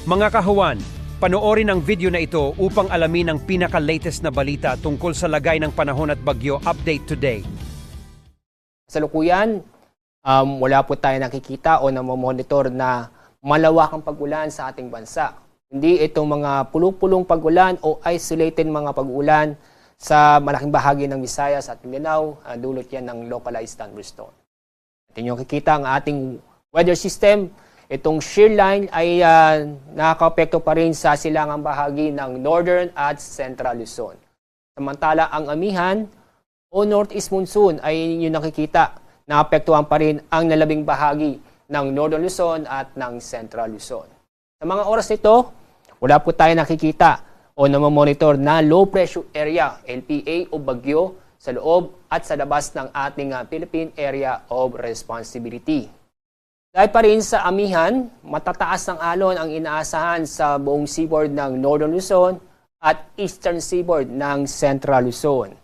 Mga kahuwan, panoorin ang video na ito upang alamin ang pinaka-latest na balita tungkol sa lagay ng panahon at bagyo update today. Sa lukuyan, wala po tayo nakikita o namomonitor na malawakang pag-ulan sa ating bansa. Hindi itong mga pulong-pulong pag-ulan o isolated mga pag-ulan sa malaking bahagi ng Visayas at Mindanao, dulot yan ng localized thunderstorm. At inyong kikita ang ating weather system. Itong shear line ay nakaka-apekto pa rin sa silangang bahagi ng Northern at Central Luzon. Samantala, ang amihan o northeast monsoon ay yung nakikita na apektuhan pa rin ang nalabing bahagi ng Northern Luzon at ng Central Luzon. Sa mga oras nito, wala po tayo nakikita o namomonitor na low pressure area, LPA o bagyo sa loob at sa labas ng ating Philippine Area of Responsibility. Dahil pa rin sa amihan, matataas ng alon ang inaasahan sa buong seaboard ng Northern Luzon at Eastern seaboard ng Central Luzon.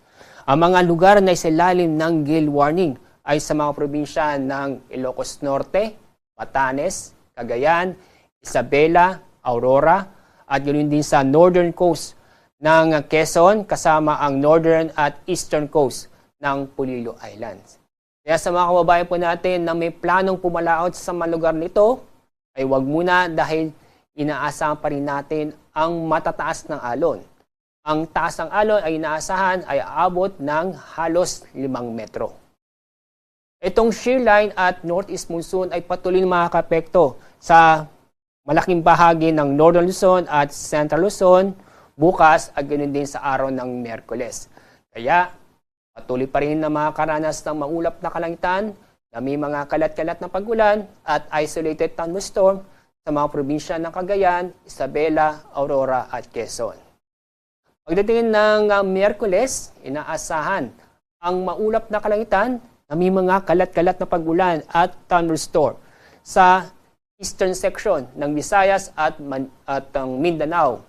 Ang mga lugar na isilalim ng gale warning ay sa mga probinsya ng Ilocos Norte, Batanes, Cagayan, Isabela, Aurora, at ganoon din sa northern coast ng Quezon kasama ang northern at eastern coast ng Polillo Islands. Kaya sa mga kababayan po natin na may planong pumalaot sa mga lugar nito, ay wag muna dahil inaasahan pa rin natin ang matataas ng alon. Ang taas ng alon ay inaasahan ay aabot ng halos 5 metro. Itong shear line at northeast monsoon ay patuloy na makakapekto sa malaking bahagi ng Northern Luzon at Central Luzon bukas at ganoon din sa araw ng Miyerkules. Kaya patuloy pa rin na makakaranas ng maulap na kalangitan na may mga kalat-kalat na pag-ulan at isolated thunderstorm sa mga probinsya ng Cagayan, Isabela, Aurora at Quezon. Pagdating ng Miyerkules, inaasahan ang maulap na kalangitan na may mga kalat-kalat na pag-ulan at thunderstorm sa eastern section ng Visayas at Mindanao,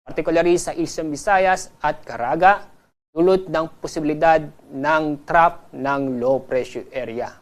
particularly sa Eastern Visayas at Caraga, dulot ng posibilidad ng trap ng low pressure area.